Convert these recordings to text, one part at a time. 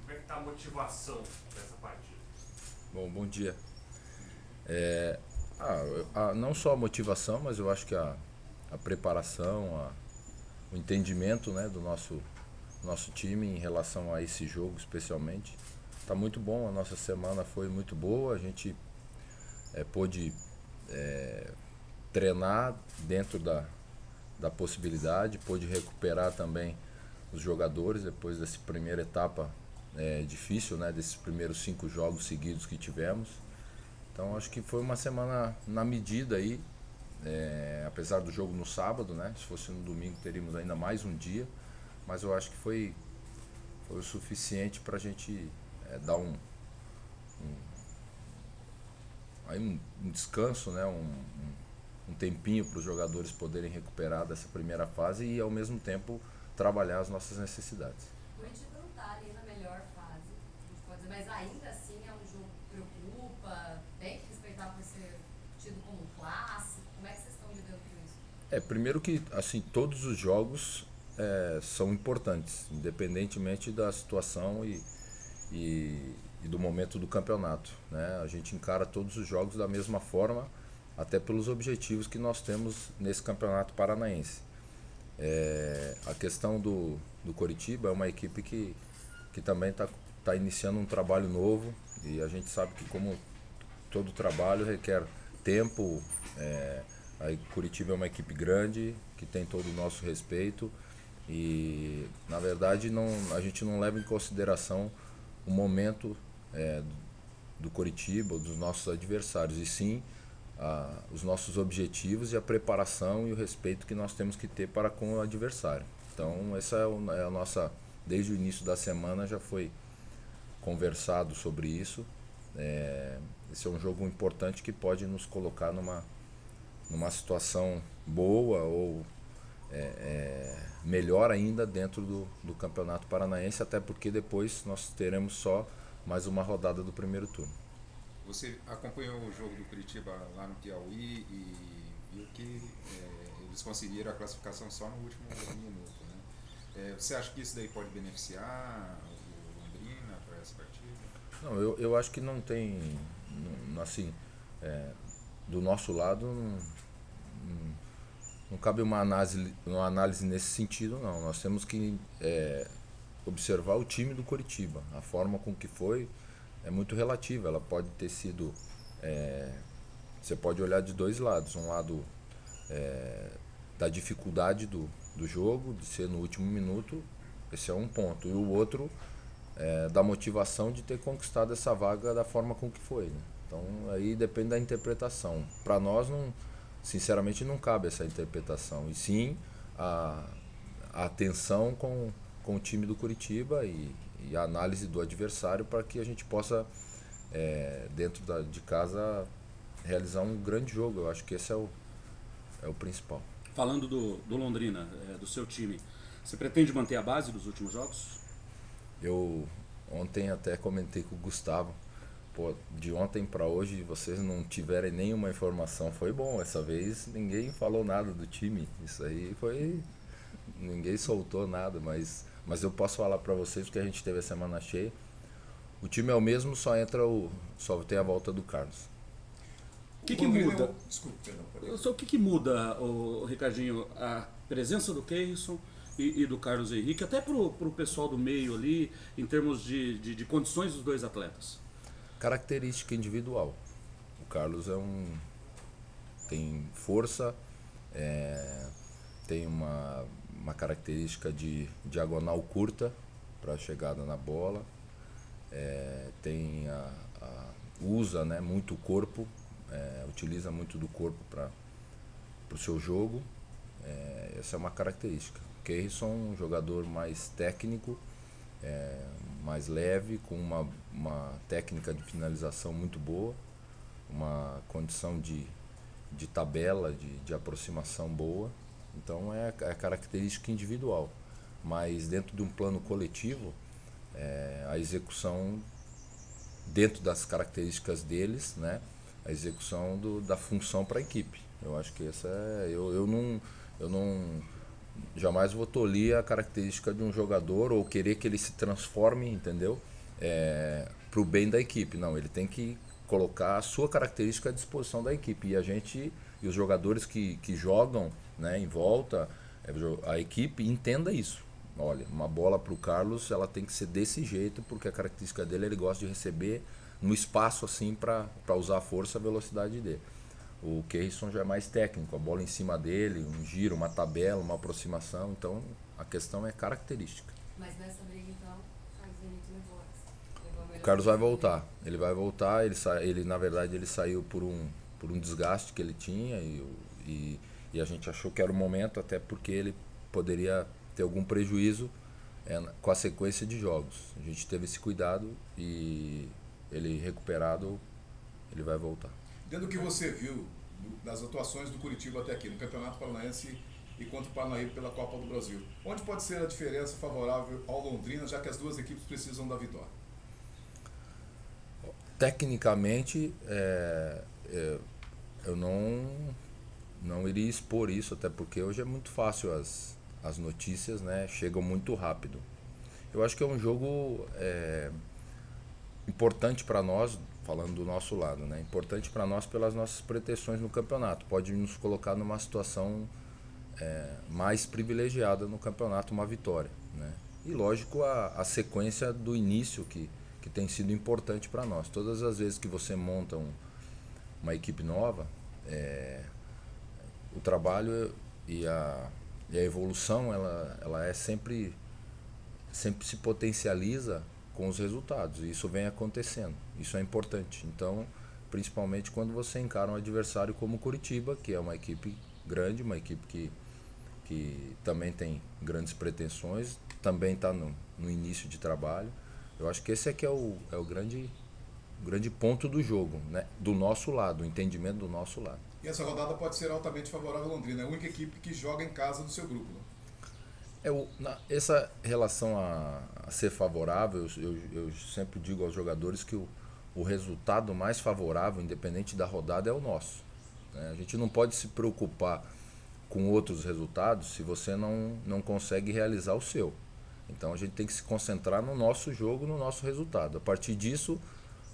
Como é que está a motivação dessa partida? Bom dia. Não só a motivação, mas eu acho que a preparação, o entendimento, né, do nosso time em relação a esse jogo especialmente. Está muito bom, a nossa semana foi muito boa, a gente pôde treinar dentro da possibilidade, pôde recuperar também os jogadores depois dessa primeira etapa difícil, né, desses primeiros 5 jogos seguidos que tivemos. Então acho que foi uma semana na medida aí, apesar do jogo no sábado, né? Se fosse no domingo teríamos ainda mais um dia, mas eu acho que foi o suficiente para a gente dar um descanso, né? Um tempinho para os jogadores poderem recuperar dessa primeira fase e ao mesmo tempo trabalhar as nossas necessidades. O Curitiba não está ali na melhor fase, a gente pode dizer, mas ainda assim é um jogo que preocupa, tem que respeitar por ser tido como um clássico. Como é que vocês estão lidando com isso? Primeiro que assim todos os jogos são importantes, independentemente da situação e do momento do campeonato, né? A gente encara todos os jogos da mesma forma, até pelos objetivos que nós temos nesse campeonato paranaense. A questão do Coritiba é uma equipe que também está iniciando um trabalho novo e a gente sabe que como todo trabalho requer tempo. A Curitiba é uma equipe grande que tem todo o nosso respeito e na verdade a gente não leva em consideração o momento do Coritiba ou dos nossos adversários, e sim os nossos objetivos e a preparação e o respeito que nós temos que ter para com o adversário. Então essa é a nossa, desde o início da semana já foi conversado sobre isso. Esse é um jogo importante que pode nos colocar numa situação boa ou melhor ainda dentro do Campeonato Paranaense, até porque depois nós teremos só mais uma rodada do primeiro turno. Você acompanhou o jogo do Curitiba lá no Piauí e viu que eles conseguiram a classificação só no último minuto, né? Você acha que isso daí pode beneficiar o Londrina para essa partida? Não, eu acho que não tem, assim, do nosso lado não cabe uma análise nesse sentido, não. Nós temos que observar o time do Coritiba. A forma com que foi é muito relativa. Ela pode ter sido... você pode olhar de dois lados. Um lado da dificuldade do jogo, de ser no último minuto, esse é um ponto. E o outro da motivação de ter conquistado essa vaga da forma com que foi, né? Então aí depende da interpretação. Para nós, sinceramente, não cabe essa interpretação. E sim a atenção com o time do Curitiba e a análise do adversário para que a gente possa, dentro de casa, realizar um grande jogo. Eu acho que esse é o principal. Falando do Londrina, do seu time, você pretende manter a base dos últimos jogos? Eu ontem até comentei com o Gustavo. Pô, de ontem para hoje vocês não tiverem nenhuma informação. Foi bom, essa vez ninguém falou nada do time. Isso aí foi... Ninguém soltou nada, mas eu posso falar para vocês porque a gente teve a semana cheia. O time é o mesmo, só tem a volta do Carlos. O que muda? O que muda, Ricardinho, a presença do Keirson e do Carlos Henrique, até pro pessoal do meio ali, em termos de condições dos dois atletas? Característica individual. O Carlos tem força, tem uma característica de diagonal curta para a chegada na bola, usa, né, muito o corpo, utiliza muito do corpo para o seu jogo. Essa é uma característica. O Keirson, um jogador mais técnico, mais leve, com uma técnica de finalização muito boa, uma condição de tabela, de aproximação boa. Então é a característica individual, mas dentro de um plano coletivo, a execução dentro das características deles, né, a execução da função para a equipe. Eu acho que essa eu não jamais vou tolir a característica de um jogador ou querer que ele se transforme, entendeu? para o bem da equipe. Não, ele tem que colocar a sua característica à disposição da equipe. E os jogadores que jogam, né, em volta, a equipe entenda isso. Olha, uma bola para o Carlos, ela tem que ser desse jeito, porque a característica dele, ele gosta de receber no espaço assim para usar a força e a velocidade dele. O Keirson já é mais técnico, a bola em cima dele, um giro, uma tabela, uma aproximação. Então a questão é característica. Mas nessa briga, então, Carlos Henrique levou a melhor. O Carlos vai voltar. Ele vai voltar. Ele na verdade, ele saiu por um desgaste que ele tinha e a gente achou que era o momento, até porque ele poderia ter algum prejuízo com a sequência de jogos. A gente teve esse cuidado e ele recuperado, ele vai voltar. Dentro do que você viu das atuações do Curitiba até aqui, no Campeonato Paranaense e contra o Paranaíba pela Copa do Brasil, onde pode ser a diferença favorável ao Londrina, já que as duas equipes precisam da vitória? Tecnicamente, eu não iria expor isso, até porque hoje é muito fácil, as notícias, né, chegam muito rápido. Eu acho que é um jogo importante para nós, falando do nosso lado, né, importante para nós pelas nossas pretensões no campeonato. Pode nos colocar numa situação mais privilegiada no campeonato, uma vitória, né? E lógico, a sequência do início que tem sido importante para nós. Todas as vezes que você monta uma equipe nova, o trabalho e a evolução, ela é sempre se potencializa com os resultados, e isso vem acontecendo, isso é importante. Então, principalmente quando você encara um adversário como o Curitiba, que é uma equipe grande, uma equipe que também tem grandes pretensões, também está no início de trabalho. Eu acho que esse aqui é o grande ponto do jogo, né? Do nosso lado, o entendimento do nosso lado. E essa rodada pode ser altamente favorável ao Londrina, é a única equipe que joga em casa do seu grupo, né? Essa relação a ser favorável, eu sempre digo aos jogadores que o resultado mais favorável, independente da rodada, é o nosso, né? A gente não pode se preocupar com outros resultados se você não consegue realizar o seu. Então a gente tem que se concentrar no nosso jogo, no nosso resultado. A partir disso,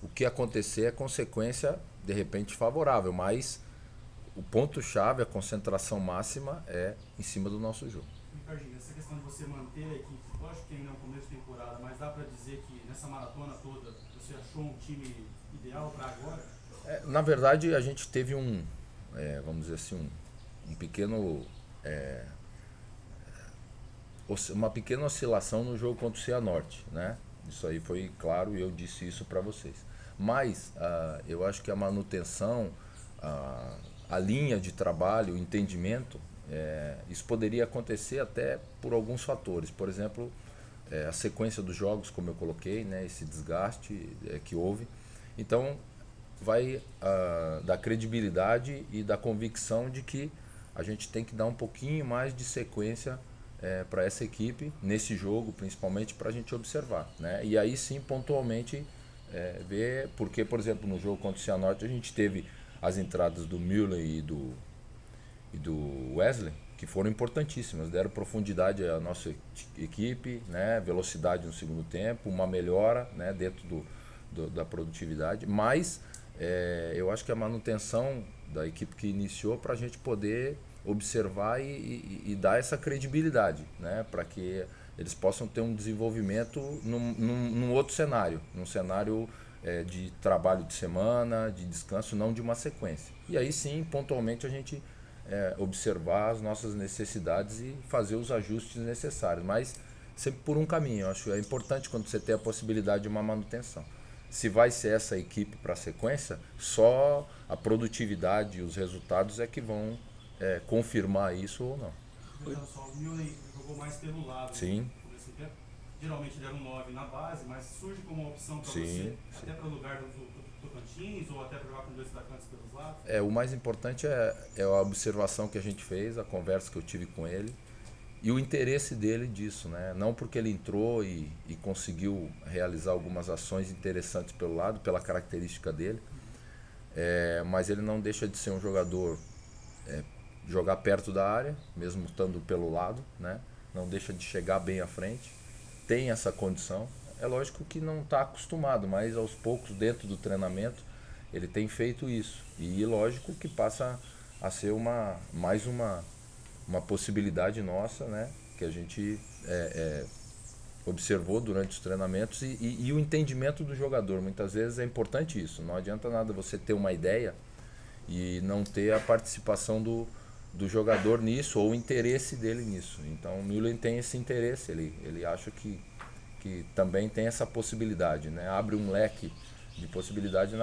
o que acontecer é consequência, de repente, favorável, mas o ponto-chave, a concentração máxima é em cima do nosso jogo. Ricardinho, essa questão de você manter a equipe, lógico que ainda é um começo de temporada, mas dá para dizer que nessa maratona toda você achou um time ideal para agora? Na verdade, a gente teve vamos dizer assim, uma pequena oscilação no jogo contra o Cianorte, né? Isso aí foi claro e eu disse isso para vocês. Mas eu acho que a manutenção, a linha de trabalho, o entendimento, isso poderia acontecer até por alguns fatores. Por exemplo, a sequência dos jogos, como eu coloquei, né? Esse desgaste que houve. Então, vai da credibilidade e da convicção de que a gente tem que dar um pouquinho mais de sequência para essa equipe, nesse jogo, principalmente, para a gente observar, né? E aí sim, pontualmente, ver, porque, por exemplo, no jogo contra o Cianorte, a gente teve as entradas do Müller e do Wesley, que foram importantíssimas, deram profundidade à nossa equipe, né? Velocidade no segundo tempo, uma melhora, né? Dentro da produtividade, mas eu acho que a manutenção da equipe que iniciou para a gente poder observar e dar essa credibilidade, né? Para que eles possam ter um desenvolvimento num outro cenário, num cenário de trabalho de semana, de descanso, não de uma sequência. E aí sim, pontualmente, a gente observar as nossas necessidades e fazer os ajustes necessários, mas sempre por um caminho. Eu acho que é importante quando você tem a possibilidade de uma manutenção. Se vai ser essa equipe para a sequência, só a produtividade e os resultados é que vão confirmar isso ou não. O Müller jogou mais pelo lado. Sim. Geralmente deram 9 na base, mas surge como uma opção para você, até para o lugar do Tocantins ou até para jogar com dois atacantes pelos lados? O mais importante é a observação que a gente fez, a conversa que eu tive com ele e o interesse dele disso, né? Não porque ele entrou e conseguiu realizar algumas ações interessantes pelo lado, pela característica dele, mas ele não deixa de ser um jogador, jogar perto da área, mesmo estando pelo lado, né? Não deixa de chegar bem à frente, tem essa condição, é lógico que não está acostumado, mas aos poucos, dentro do treinamento, ele tem feito isso. E lógico que passa a ser mais uma possibilidade nossa, né? Que a gente observou durante os treinamentos e o entendimento do jogador. Muitas vezes é importante isso. Não adianta nada você ter uma ideia e não ter a participação do jogador nisso ou o interesse dele nisso. Então o Müller tem esse interesse, ele acha que também tem essa possibilidade, né? Abre um leque de possibilidade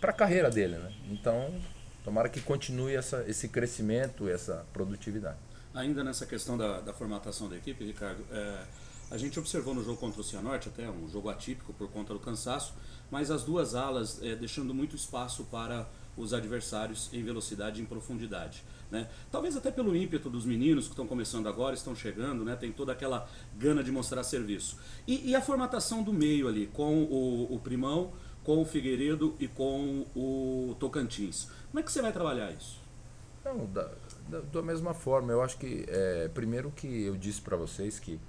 para a carreira dele, né? Então tomara que continue esse crescimento, essa produtividade. Ainda nessa questão da formatação da equipe, Ricardo, a gente observou no jogo contra o Cianorte, até um jogo atípico por conta do cansaço, mas as duas alas deixando muito espaço para os adversários em velocidade e em profundidade, né? Talvez até pelo ímpeto dos meninos que estão começando agora, estão chegando, né? Tem toda aquela gana de mostrar serviço. E a formatação do meio ali, com o Primão, com o Figueiredo e com o Tocantins. Como é que você vai trabalhar isso? Não, da mesma forma, eu acho que primeiro que eu disse para vocês que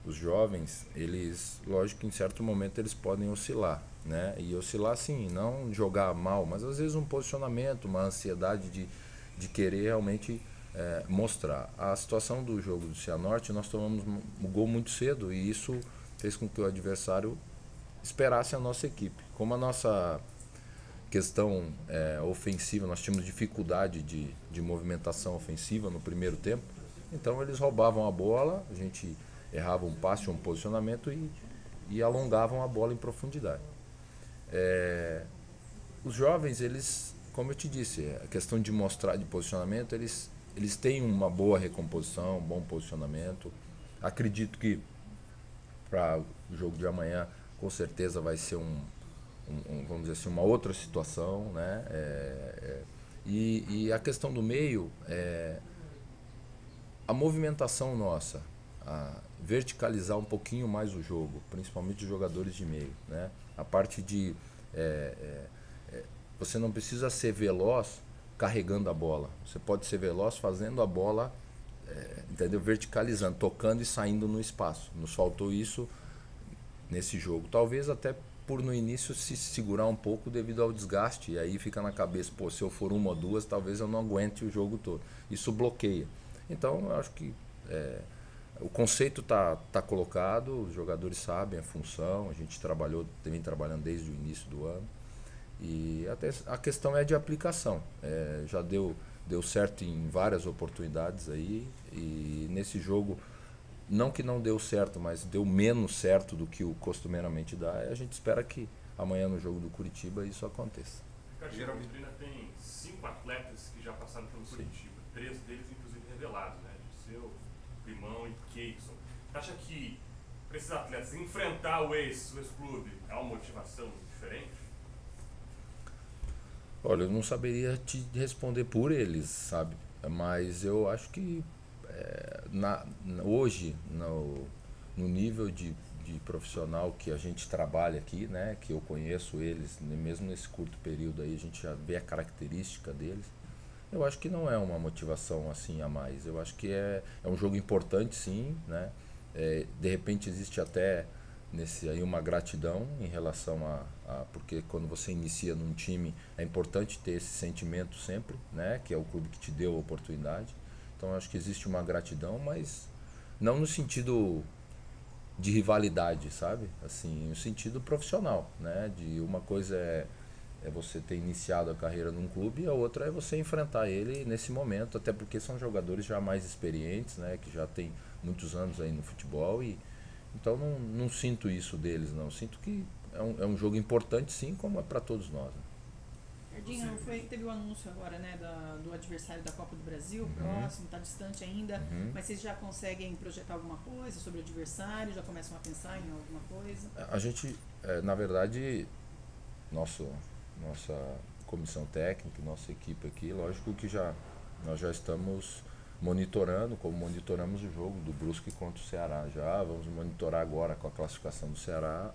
os jovens, eles, lógico que em certo momento eles podem oscilar, né? E oscilar sim, não jogar mal, mas às vezes um posicionamento, uma ansiedade de querer realmente mostrar. A situação do jogo do Cianorte, nós tomamos um gol muito cedo e isso fez com que o adversário esperasse a nossa equipe. Como a nossa questão ofensiva, nós tínhamos dificuldade de movimentação ofensiva no primeiro tempo, então eles roubavam a bola, a gente errava um passe, um posicionamento e alongavam a bola em profundidade. Os jovens, eles, como eu te disse, a questão de mostrar de posicionamento, eles têm uma boa recomposição, um bom posicionamento. Acredito que para o jogo de amanhã, com certeza vai ser vamos dizer assim, uma outra situação, né? E a questão do meio, a movimentação nossa, verticalizar um pouquinho mais o jogo, principalmente os jogadores de meio, né? A parte de você não precisa ser veloz carregando a bola, você pode ser veloz fazendo a bola, entendeu? Verticalizando, tocando e saindo no espaço. Nos faltou isso nesse jogo, talvez até por no início se segurar um pouco devido ao desgaste, e aí fica na cabeça, pô, se eu for uma ou duas, talvez eu não aguente o jogo todo. Isso bloqueia. Então eu acho que o conceito tá colocado, os jogadores sabem a função, a gente vem trabalhando desde o início do ano, e até a questão é de aplicação. Já deu certo em várias oportunidades aí, e nesse jogo, não que não deu certo, mas deu menos certo do que o costumeiramente dá, e a gente espera que amanhã no jogo do Curitiba isso aconteça. Ricardo, a Londrina tem 5 atletas que já passaram pelo Curitiba, 3 deles inclusive revelados, né? Seu, Primão e Keison. Você acha que para esses atletas enfrentar o ex-clube é uma motivação diferente? Olha, eu não saberia te responder por eles, sabe? Mas eu acho que hoje, no nível de profissional que a gente trabalha aqui, né? Que eu conheço eles, mesmo nesse curto período aí, a gente já vê a característica deles. Eu acho que não é uma motivação assim a mais. Eu acho que é um jogo importante, sim, né? De repente existe até nesse aí uma gratidão em relação porque quando você inicia num time é importante ter esse sentimento sempre, né? Que é o clube que te deu a oportunidade. Então eu acho que existe uma gratidão, mas não no sentido de rivalidade, sabe? Assim, no sentido profissional, né? De uma coisa é você ter iniciado a carreira num clube e a outra é você enfrentar ele nesse momento, até porque são jogadores já mais experientes, né? Que já tem muitos anos aí no futebol, e então não sinto isso deles, não. Sinto que é um jogo importante, sim, como é para todos nós, né? Ricardinho, teve o anúncio agora, né, do adversário da Copa do Brasil, próximo, está distante ainda, mas vocês já conseguem projetar alguma coisa sobre o adversário, já começam a pensar em alguma coisa? A gente, na verdade, nossa comissão técnica, nossa equipe aqui, lógico que nós já estamos monitorando, como monitoramos o jogo do Brusque contra o Ceará. Já vamos monitorar agora com a classificação do Ceará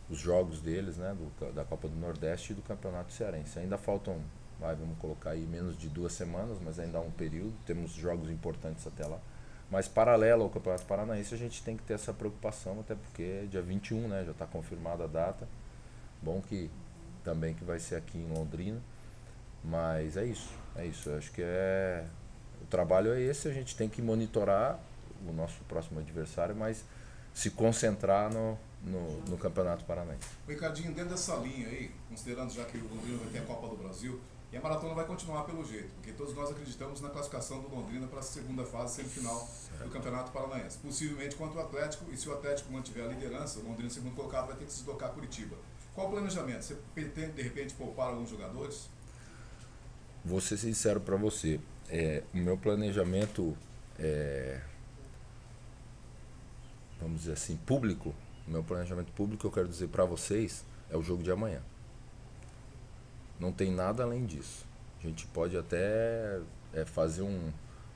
os jogos deles, né, da Copa do Nordeste e do Campeonato Cearense. Ainda faltam, vamos colocar aí menos de 2 semanas, mas ainda há um período, temos jogos importantes até lá. Mas paralelo ao Campeonato Paranaense a gente tem que ter essa preocupação, até porque é dia 21, né? Já está confirmada a data. Bom que também que vai ser aqui em Londrina. Mas é isso. Eu acho que o trabalho é esse, a gente tem que monitorar o nosso próximo adversário, mas se concentrar no Campeonato Paranaense. Ricardinho, dentro dessa linha aí, considerando já que o Londrina vai ter a Copa do Brasil, e a maratona vai continuar pelo jeito, porque todos nós acreditamos na classificação do Londrina para a segunda fase semifinal do Campeonato Paranaense. Possivelmente contra o Atlético, e se o Atlético mantiver a liderança, o Londrina, segundo colocado, vai ter que se deslocar a Curitiba. Qual o planejamento? Você pretende, de repente, poupar alguns jogadores? Vou ser sincero para você. O meu planejamento, vamos dizer assim, público, o meu planejamento público, eu quero dizer para vocês, é o jogo de amanhã. Não tem nada além disso. A gente pode até fazer um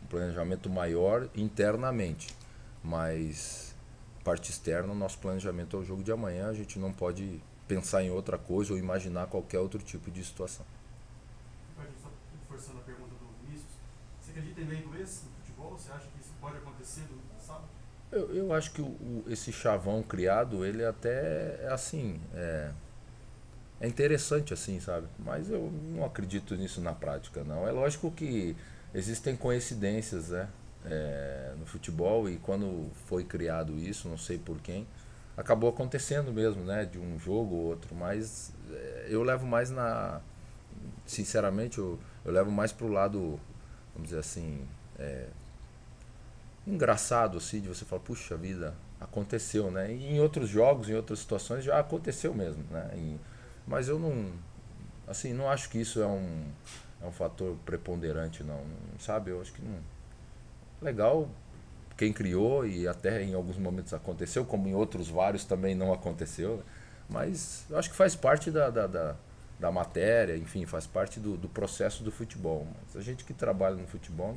planejamento maior internamente, mas parte externa, o nosso planejamento é o jogo de amanhã. A gente não pode pensar em outra coisa ou imaginar qualquer outro tipo de situação. Só reforçando a pergunta do Vinícius, você acredita em lei do ex no futebol? Você acha que isso pode acontecer no sábado? Eu acho que esse chavão criado, ele até é assim, é interessante assim, sabe? Mas eu não acredito nisso na prática, não. É lógico que existem coincidências, né? No futebol, e quando foi criado isso, não sei por quem, acabou acontecendo mesmo, né? De um jogo ou outro, mas eu levo mais sinceramente, eu levo mais pro lado, vamos dizer assim, engraçado, assim, de você falar, puxa vida, aconteceu, né? E em outros jogos, em outras situações, já aconteceu mesmo, né? Mas eu não acho que isso é um fator preponderante, não, sabe? Eu acho que não. Legal quem criou, e até em alguns momentos aconteceu, como em outros vários também não aconteceu, né? Mas eu acho que faz parte da matéria, enfim, faz parte do processo do futebol. Mas a gente que trabalha no futebol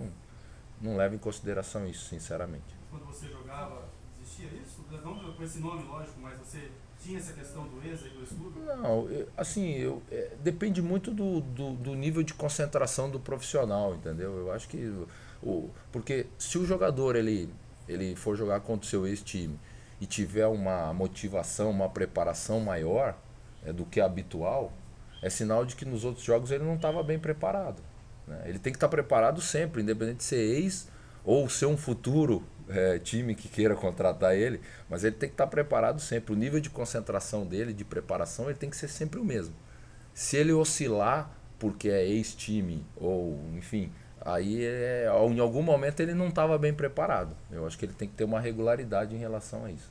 não leva em consideração isso, sinceramente. Quando você jogava, existia isso? Não com esse nome, lógico, mas você tinha essa questão do ex aí do estudo? Não, assim, depende muito do nível de concentração do profissional, entendeu? Eu acho que porque se o jogador ele for jogar contra o seu ex-time e tiver uma motivação, uma preparação maior do que a habitual, é sinal de que nos outros jogos ele não estava bem preparado, né? Ele tem que estar preparado sempre, independente de ser ex ou ser um futuro time que queira contratar ele, mas ele tem que estar preparado sempre. O nível de concentração dele, de preparação, ele tem que ser sempre o mesmo. Se ele oscilar porque é ex-time ou, enfim, aí em algum momento ele não estava bem preparado. Eu acho que ele tem que ter uma regularidade em relação a isso.